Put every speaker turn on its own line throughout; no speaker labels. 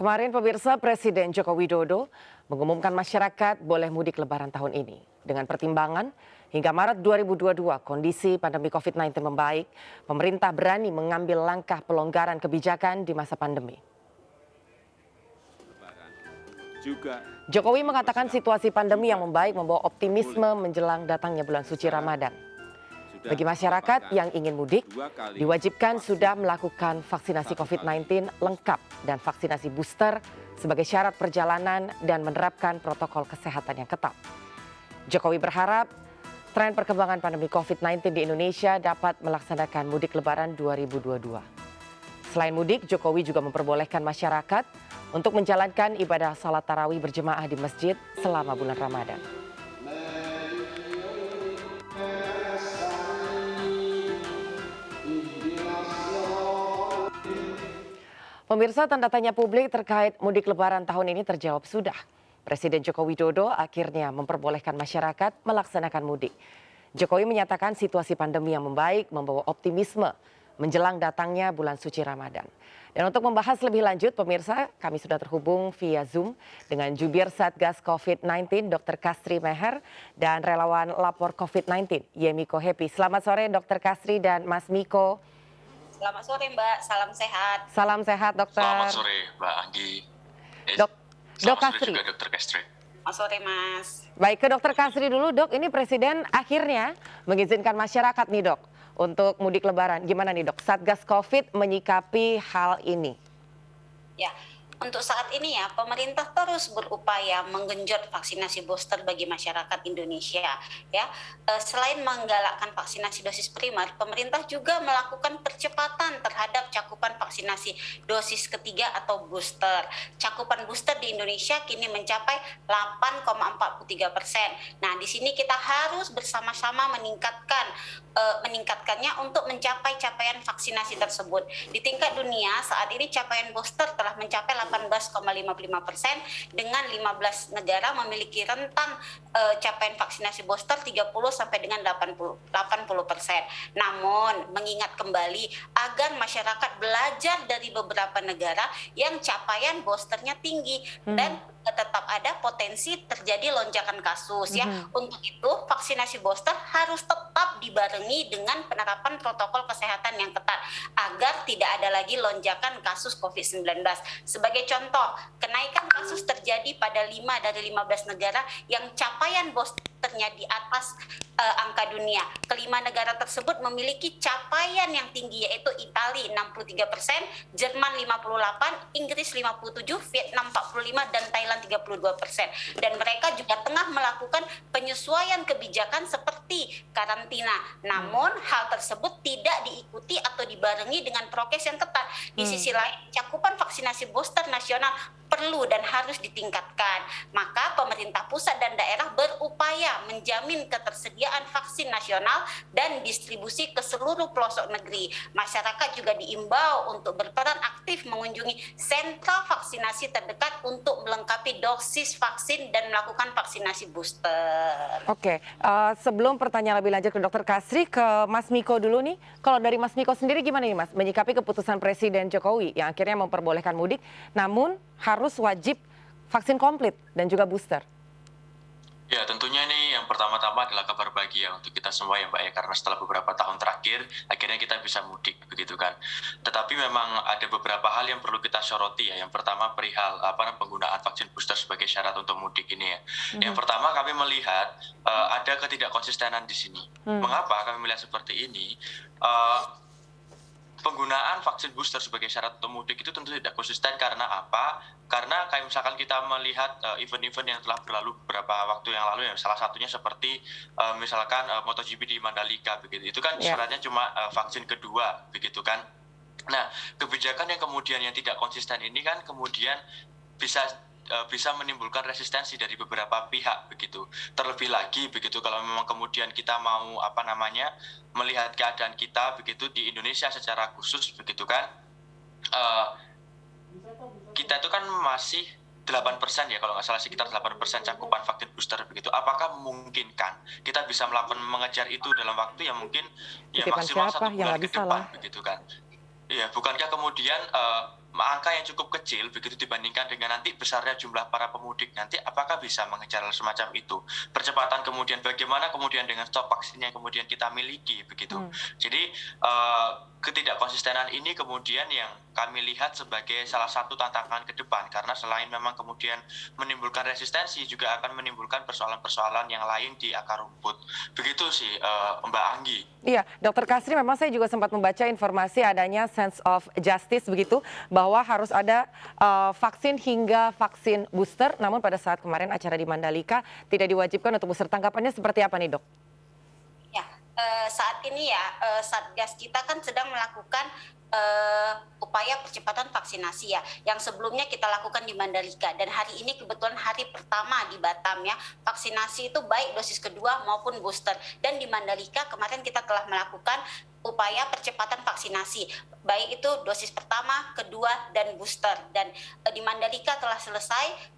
Kemarin pemirsa Presiden Joko Widodo mengumumkan masyarakat boleh mudik lebaran tahun ini. Dengan pertimbangan hingga Maret 2022 kondisi pandemi COVID-19 membaik, pemerintah berani mengambil langkah pelonggaran kebijakan di masa pandemi. Jokowi mengatakan situasi pandemi yang membaik membawa optimisme menjelang datangnya bulan suci Ramadan. Bagi masyarakat yang ingin mudik, diwajibkan sudah melakukan vaksinasi COVID-19 lengkap dan vaksinasi booster sebagai syarat perjalanan dan menerapkan protokol kesehatan yang ketat. Jokowi berharap tren perkembangan pandemi COVID-19 di Indonesia dapat melaksanakan mudik lebaran 2022. Selain mudik, Jokowi juga memperbolehkan masyarakat untuk menjalankan ibadah salat tarawih berjemaah di masjid selama bulan Ramadan. Pemirsa, tanda tanya publik terkait mudik lebaran tahun ini terjawab sudah. Presiden Joko Widodo akhirnya memperbolehkan masyarakat melaksanakan mudik. Jokowi menyatakan situasi pandemi yang membaik membawa optimisme menjelang datangnya bulan suci Ramadan. Dan untuk membahas lebih lanjut, pemirsa, kami sudah terhubung via Zoom dengan Jubir Satgas COVID-19 Dr. Kastri Meher dan relawan lapor COVID-19 Yemiko Happy. Selamat sore Dr. Kastri dan Mas Miko.
Selamat sore Mbak, salam sehat.
Salam sehat dokter.
Selamat sore Mbak Anggi.
Dok Kastri.
Juga Dr. Kastri.
Selamat sore Mas.
Baik, ke Dr. Kastri dulu dok, ini Presiden akhirnya mengizinkan masyarakat nih dok untuk mudik lebaran. Gimana nih dok, Satgas COVID menyikapi hal ini?
Ya, untuk saat ini ya, pemerintah terus berupaya menggenjot vaksinasi booster bagi masyarakat Indonesia. Ya, selain menggalakkan vaksinasi dosis primer, pemerintah juga melakukan percepatan terhadap cakupan vaksinasi dosis ketiga atau booster. Cakupan booster di Indonesia kini mencapai 8,43%. Nah, di sini kita harus bersama-sama meningkatkannya untuk mencapai capaian vaksinasi tersebut. Di tingkat dunia saat ini capaian booster telah mencapai 18,55% dengan 15 negara memiliki rentang capaian vaksinasi booster 30 sampai dengan 80%. Namun mengingat kembali agar masyarakat belajar dari beberapa negara yang capaian boosternya tinggi dan tetap ada potensi terjadi lonjakan kasus ya. Untuk itu vaksinasi booster harus tetap dibarengi dengan penerapan protokol kesehatan yang ketat agar tidak ada lagi lonjakan kasus COVID-19. Sebagai contoh, kenaikan kasus terjadi pada 5 dari 15 negara yang capaian boosternya di atas angka dunia. Kelima negara tersebut memiliki capaian yang tinggi yaitu Italia 63%, Jerman 58%, Inggris 57%, Vietnam 45% dan Thailand 32%. Dan mereka juga tengah melakukan penyesuaian kebijakan seperti karantina. Namun hal tersebut tidak diikuti atau dibarengi dengan prokes yang ketat. Di sisi lain, cakupan vaksinasi booster nasional perlu dan harus ditingkatkan. Maka pemerintah pusat dan daerah berupaya menjamin ketersediaan vaksin nasional dan distribusi ke seluruh pelosok negeri. Masyarakat juga diimbau untuk berperan aktif mengunjungi sentra vaksinasi terdekat untuk melengkapi dosis vaksin dan melakukan vaksinasi booster.
Oke, sebelum pertanyaan lebih lanjut ke Dr. Kastri, ke Mas Miko dulu nih. Kalau dari Mas Miko sendiri gimana nih Mas, menyikapi keputusan Presiden Jokowi yang akhirnya memperbolehkan mudik, namun harus wajib vaksin komplit dan juga booster?
Ya, tentunya ini yang pertama-tama adalah kabar bahagia untuk kita semua ya Mbak ya, karena setelah beberapa tahun terakhir akhirnya kita bisa mudik begitu kan. Tetapi memang ada beberapa hal yang perlu kita soroti ya. Yang pertama perihal penggunaan vaksin booster sebagai syarat untuk mudik ini ya. Yang pertama kami melihat ada ketidakkonsistenan di sini. Mengapa kami melihat seperti ini? Penggunaan vaksin booster sebagai syarat untuk mudik itu tentu tidak konsisten. Karena apa? Karena kayak misalkan kita melihat event-event yang telah berlalu beberapa waktu yang lalu ya, salah satunya seperti misalkan MotoGP di Mandalika begitu. Itu kan syaratnya cuma vaksin kedua begitu kan. Nah, kebijakan yang kemudian yang tidak konsisten ini kan kemudian bisa menimbulkan resistensi dari beberapa pihak begitu. Terlebih lagi begitu kalau memang kemudian kita mau melihat keadaan kita begitu di Indonesia secara khusus begitu kan, kita itu kan masih 8% ya, kalau nggak salah sekitar 8% cakupan vaksin booster begitu. Apakah memungkinkan kita bisa mengejar itu dalam waktu yang mungkin ya maksimal 1 bulan ke depan begitu kan? Iya, bukankah kemudian angka yang cukup kecil begitu dibandingkan dengan nanti besarnya jumlah para pemudik, nanti apakah bisa mengejar hal semacam itu? Percepatan kemudian bagaimana kemudian dengan stok vaksin yang kemudian kita miliki begitu. Jadi ketidakkonsistenan ini kemudian yang kami lihat sebagai salah satu tantangan ke depan, karena selain memang kemudian menimbulkan resistensi, juga akan menimbulkan persoalan-persoalan yang lain di akar rumput. Begitu sih Mbak Anggi.
Iya, Dokter Kasri, memang saya juga sempat membaca informasi adanya sense of justice begitu, bahwa harus ada vaksin hingga vaksin booster, namun pada saat kemarin acara di Mandalika tidak diwajibkan untuk booster. Tanggapannya seperti apa nih, Dok?
Ya, saat ini ya Satgas kita kan sedang melakukan upaya percepatan vaksinasi ya, yang sebelumnya kita lakukan di Mandalika, dan hari ini kebetulan hari pertama di Batam ya, vaksinasi itu baik dosis kedua maupun booster. Dan di Mandalika kemarin kita telah melakukan upaya percepatan vaksinasi, baik itu dosis pertama, kedua, dan booster. Dan di Mandalika telah selesai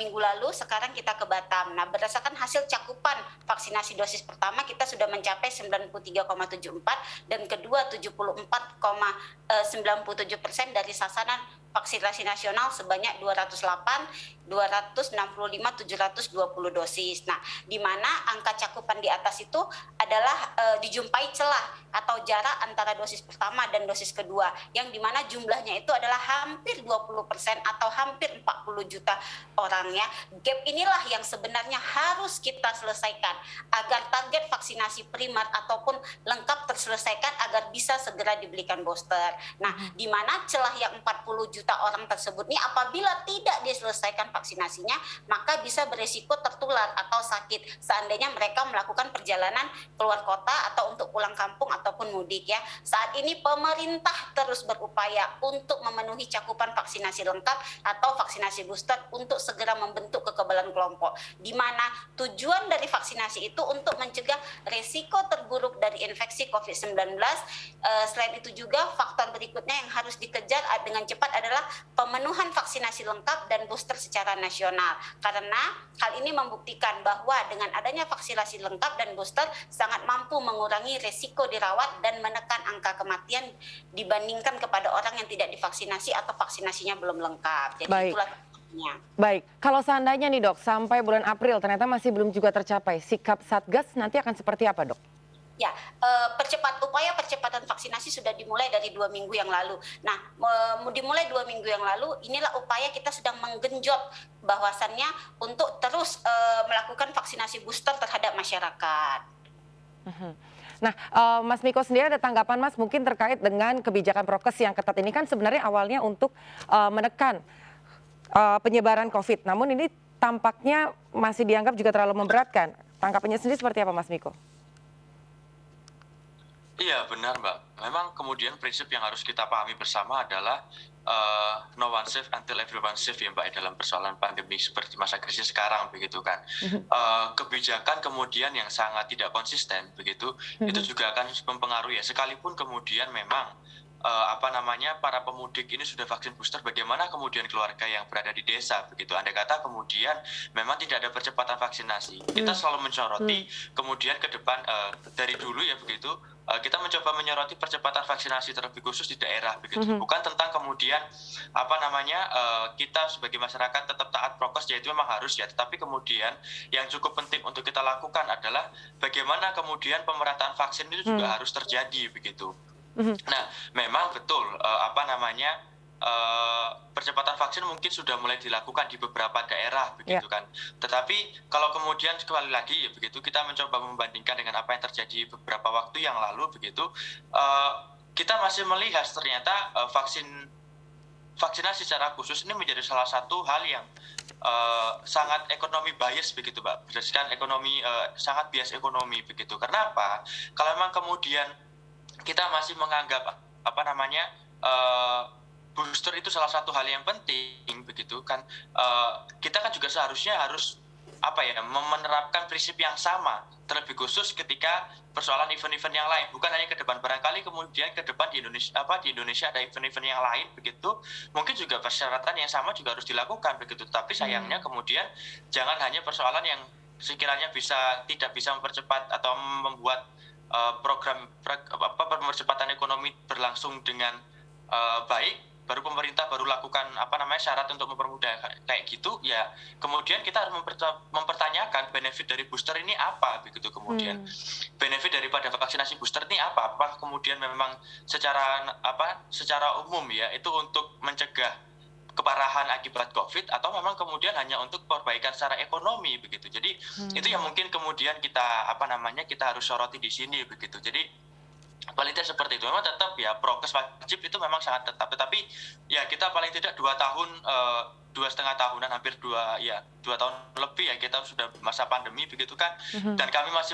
minggu lalu, sekarang kita ke Batam. Nah, berdasarkan hasil cakupan vaksinasi dosis pertama, kita sudah mencapai 93,74, dan kedua 74,97% dari sasaran vaksinasi nasional sebanyak 265.720 dosis. Nah, di mana angka cakupan di atas itu adalah dijumpai celah atau jarak antara dosis pertama dan dosis kedua, yang dimana jumlahnya itu adalah hampir 20% atau hampir 40 juta orang ya. Gap inilah yang sebenarnya harus kita selesaikan agar target vaksinasi primer ataupun lengkap terselesaikan agar bisa segera diberikan booster. Nah, di mana celah yang 40 juta orang tersebut ini apabila tidak diselesaikan vaksinasinya, maka bisa beresiko tertular atau sakit seandainya mereka melakukan perjalanan keluar kota atau untuk pulang kampung ataupun mudik ya. Saat ini pemerintah terus berupaya untuk memenuhi cakupan vaksinasi lengkap atau vaksinasi booster untuk segera membentuk kekebalan kelompok, di mana tujuan dari vaksinasi itu untuk mencegah resiko terburuk dari infeksi COVID-19. Selain itu juga faktor berikutnya yang harus dikejar dengan cepat adalah pemenuhan vaksinasi lengkap dan booster secara nasional, karena hal ini membuktikan bahwa dengan adanya vaksinasi lengkap dan booster sangat mampu mengurangi resiko dirawat dan menekan angka kematian dibandingkan kepada orang yang tidak divaksinasi atau vaksinasinya belum lengkap. Jadi itulah pentingnya.
Baik, kalau seandainya nih Dok, sampai bulan April ternyata masih belum juga tercapai, sikap Satgas nanti akan seperti apa Dok?
Ya, upaya percepatan vaksinasi sudah dimulai dari 2 minggu yang lalu. Nah, dimulai 2 minggu yang lalu, inilah upaya kita sedang menggenjot bahwasannya untuk terus melakukan vaksinasi booster terhadap masyarakat.
Nah, Mas Miko sendiri ada tanggapan Mas mungkin terkait dengan kebijakan prokes yang ketat ini, kan sebenarnya awalnya untuk menekan penyebaran COVID, namun ini tampaknya masih dianggap juga terlalu memberatkan. Tanggapannya sendiri seperti apa Mas Miko?
Iya benar Mbak, memang kemudian prinsip yang harus kita pahami bersama adalah no one safe until everyone safe ya Mbak, dalam persoalan pandemi seperti masa krisis sekarang begitu kan. Kebijakan kemudian yang sangat tidak konsisten begitu, itu juga akan mempengaruhi ya, sekalipun kemudian memang para pemudik ini sudah vaksin booster, bagaimana kemudian keluarga yang berada di desa begitu. Andai kata kemudian memang tidak ada percepatan vaksinasi, kita selalu menyoroti kemudian ke depan dari dulu ya begitu, kita mencoba menyoroti percepatan vaksinasi terlebih khusus di daerah begitu. Bukan tentang kemudian kita sebagai masyarakat tetap taat prokes, ya itu memang harus ya, tetapi kemudian yang cukup penting untuk kita lakukan adalah bagaimana kemudian pemerataan vaksin itu juga harus terjadi begitu. Nah, memang betul percepatan vaksin mungkin sudah mulai dilakukan di beberapa daerah begitu kan. Tetapi kalau kemudian sekali lagi ya begitu, kita mencoba membandingkan dengan apa yang terjadi beberapa waktu yang lalu begitu, kita masih melihat ternyata vaksinasi secara khusus ini menjadi salah satu hal yang sangat ekonomi bias begitu Mbak, berdasarkan ekonomi sangat bias ekonomi begitu. Karena apa? Kalau memang kemudian kita masih menganggap booster itu salah satu hal yang penting begitu kan, kita kan juga seharusnya harus menerapkan prinsip yang sama, terlebih khusus ketika persoalan event-event yang lain, bukan hanya ke depan, barangkali kemudian ke depan di Indonesia ada event-event yang lain begitu, mungkin juga persyaratan yang sama juga harus dilakukan begitu. Tapi sayangnya kemudian jangan hanya persoalan yang sekiranya tidak bisa mempercepat atau membuat program percepatan ekonomi berlangsung dengan baik, baru pemerintah baru lakukan syarat untuk mempermudah kayak gitu, ya kemudian kita harus mempertanyakan benefit dari booster ini apa begitu. Kemudian benefit daripada vaksinasi booster ini apa? Apakah kemudian memang secara umum ya itu untuk mencegah keparahan akibat COVID, atau memang kemudian hanya untuk perbaikan secara ekonomi begitu. Jadi itu yang mungkin kemudian kita kita harus soroti di sini begitu. Jadi paling tidak seperti itu. Memang tetap ya prokes wajib itu memang sangat tetap, tetapi ya kita paling tidak 2 tahun 2,5 tahunan, hampir 2 tahun lebih ya kita sudah masa pandemi begitu kan. Dan kami masih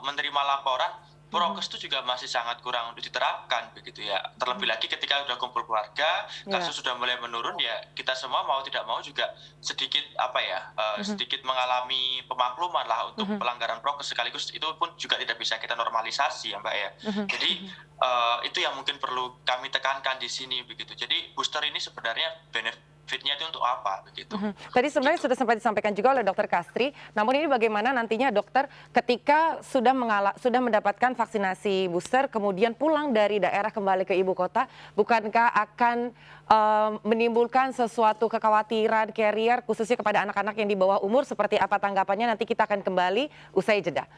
menerima laporan prokes itu juga masih sangat kurang diterapkan begitu ya. Terlebih lagi ketika sudah kumpul keluarga, kasus sudah mulai menurun, ya kita semua mau tidak mau juga sedikit sedikit mengalami pemakluman lah untuk pelanggaran prokes, sekaligus itu pun juga tidak bisa kita normalisasi ya Mbak ya. Jadi itu yang mungkin perlu kami tekankan di sini begitu. Jadi booster ini sebenarnya benefitnya itu untuk apa begitu.
Tadi sebenarnya sudah sempat disampaikan juga oleh Dokter Kastri, namun ini bagaimana nantinya dokter ketika sudah mendapatkan vaksinasi booster kemudian pulang dari daerah kembali ke ibu kota, bukankah akan menimbulkan sesuatu kekhawatiran carrier khususnya kepada anak-anak yang di bawah umur? Seperti apa tanggapannya? Nanti kita akan kembali usai jeda.